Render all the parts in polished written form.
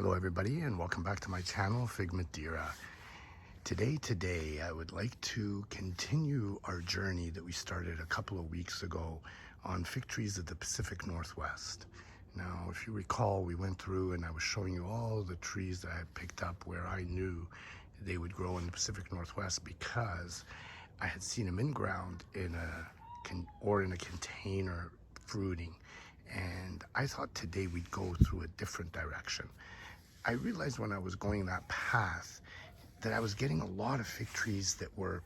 Hello everybody and welcome back to my channel, Fig Madeira. Today I would like to continue our journey that we started a couple of weeks ago on fig trees of the Pacific Northwest. Now, if you recall, we went through and I was showing you all the trees that I had picked up where I knew they would grow in the Pacific Northwest because I had seen them in ground in a container fruiting. And I thought today we'd go through a different direction. I realized when I was going that path that I was getting a lot of fig trees that were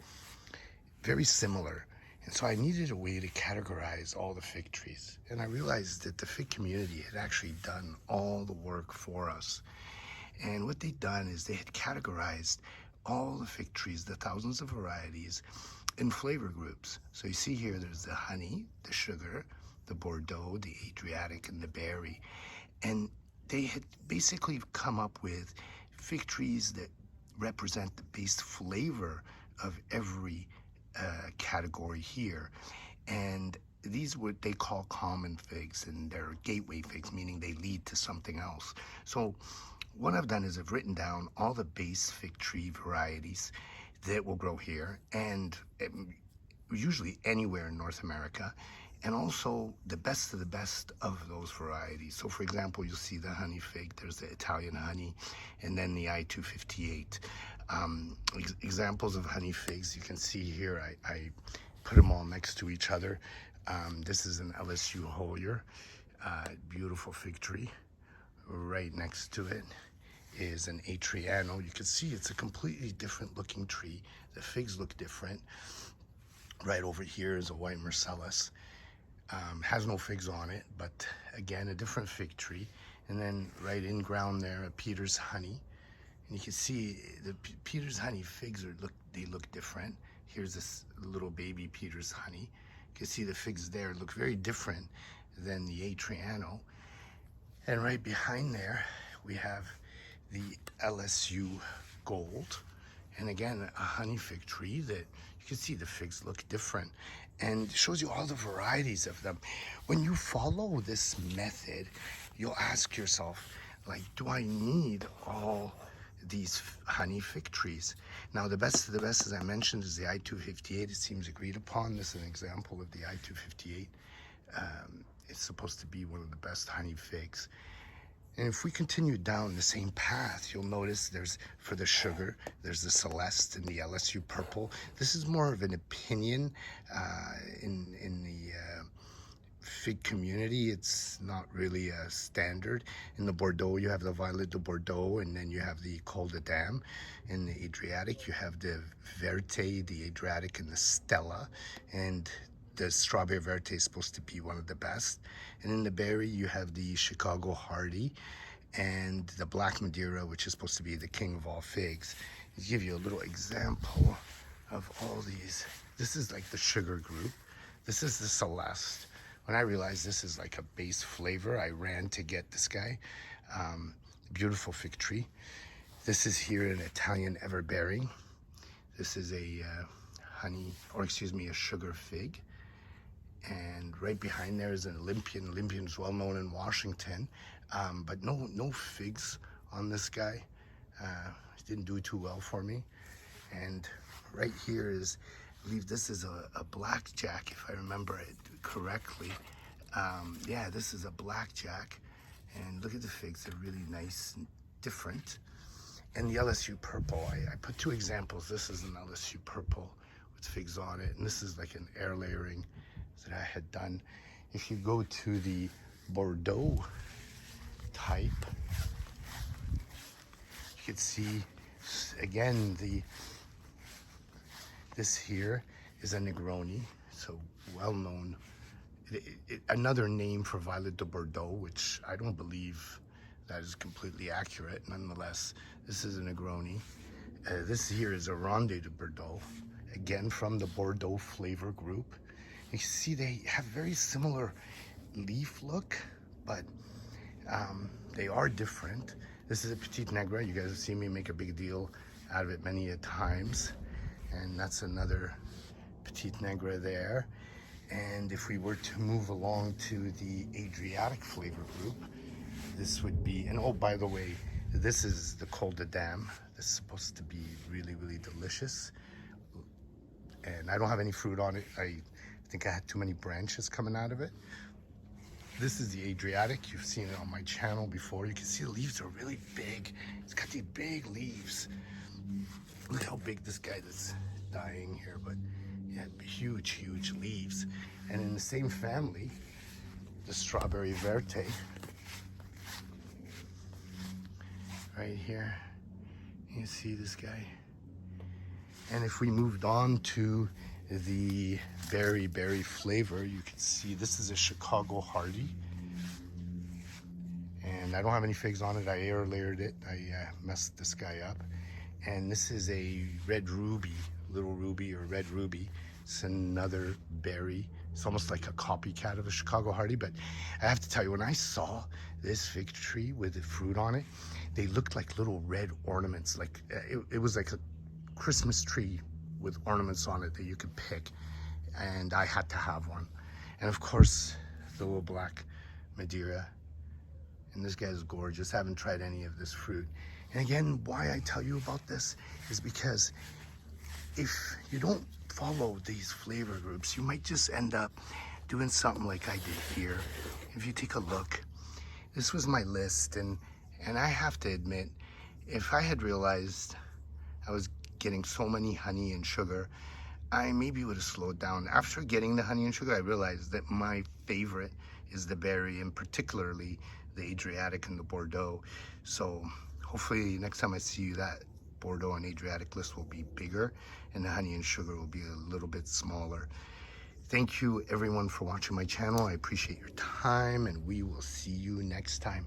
very similar. And so I needed a way to categorize all the fig trees. And I realized that the fig community had actually done all the work for us. And what they'd done is they had categorized all the fig trees, the thousands of varieties, in flavor groups. So you see here, there's the honey, the sugar, the Bordeaux, the Adriatic, and the berry. And they had basically come up with fig trees that represent the base flavor of every category here. And these what they call common figs, and they're gateway figs, meaning they lead to something else. So what I've done is I've written down all the base fig tree varieties that will grow here, and usually anywhere in North America, and also the best of the best of those varieties. So for example, you'll see the honey fig, there's the Italian honey, and then the I-258. Examples of honey figs, you can see here, I put them all next to each other. This is an LSU Hoyer, beautiful fig tree. Right next to it is an Adriatic. You can see it's a completely different looking tree. The figs look different. Right over here is a white Marcellus. Has no figs on it, but again, a different fig tree. And then right in ground there, a Peter's honey. And you can see the Peter's honey figs they look different. Here's this little baby Peter's honey. You can see the figs there look very different than the Adriano. And right behind there, we have the LSU Gold. And again, a honey fig tree that you can see the figs look different. And it shows you all the varieties of them. When you follow this method, you'll ask yourself, like, do I need all these honey fig trees? Now, the best of the best, as I mentioned, is the I-258. It seems agreed upon. This is an example of the I-258. It's supposed to be one of the best honey figs. And if we continue down the same path, you'll notice there's, for the sugar, there's the Celeste and the LSU Purple. This is more of an opinion in the fig community. It's not really a standard. In the Bordeaux, you have the Violette de Bordeaux, and then you have the Col de Dame. In the Adriatic, you have the Verte, the Adriatic, and the Stella. And the strawberry verte is supposed to be one of the best. And in the berry, you have the Chicago Hardy and the black Madeira, which is supposed to be the king of all figs. To give you a little example of all these, this is like the sugar group. This is the Celeste. When I realized this is like a base flavor, I ran to get this guy. Beautiful fig tree. This is here an Italian everbearing. This is a a sugar fig. And right behind there is an Olympian. Olympian is well known in Washington, but no figs on this guy. It didn't do too well for me. And right here is, I believe this is a blackjack, if I remember it correctly. Yeah, this is a blackjack. And look at the figs, they're really nice and different. And the LSU Purple, I put two examples. This is an LSU Purple with figs on it, and this is like an air layering that I had done. If you go to the Bordeaux type, you can see again this here is a Negroni, so well known. Another name for Violette de Bordeaux, which I don't believe that is completely accurate. Nonetheless, this is a Negroni. This here is a Ronde de Bordeaux, again from the Bordeaux flavor group. You see they have very similar leaf look, but they are different. This is a Petite Negra. You guys have seen me make a big deal out of it many a times. And that's another Petite Negra there. And if we were to move along to the Adriatic flavor group, this would be, and oh, by the way, This is the Col de Dame. This is supposed to be really, really delicious. And I don't have any fruit on it. I think I had too many branches coming out of it. This is the Adriatic. You've seen it on my channel before. You can see the leaves are really big. It's got these big leaves. Look how big this guy that's dying here, but yeah, huge, huge leaves. And in the same family, the strawberry verte, right here. You see this guy. And if we moved on to the berry flavor, you can see this is a Chicago Hardy. And I don't have any figs on it. I air layered it. I messed this guy up. And this is a red ruby, little ruby or red ruby. It's another berry. It's almost like a copycat of a Chicago Hardy, but I have to tell you, when I saw this fig tree with the fruit on it, they looked like little red ornaments. Like it was like a Christmas tree with ornaments on it that you could pick, and I had to have one. And of course, the little black Madeira. And this guy's gorgeous. I haven't tried any of this fruit. And again, why I tell you about this is because if you don't follow these flavor groups, you might just end up doing something like I did here. If you take a look, this was my list, and I have to admit, if I had realized I was getting so many honey and sugar, I maybe would have slowed down. After getting the honey and sugar, I realized that my favorite is the berry, and particularly the Adriatic and the Bordeaux. So hopefully next time I see you, that Bordeaux and Adriatic list will be bigger and the honey and sugar will be a little bit smaller. Thank you everyone for watching my channel. I appreciate your time, and we will see you next time.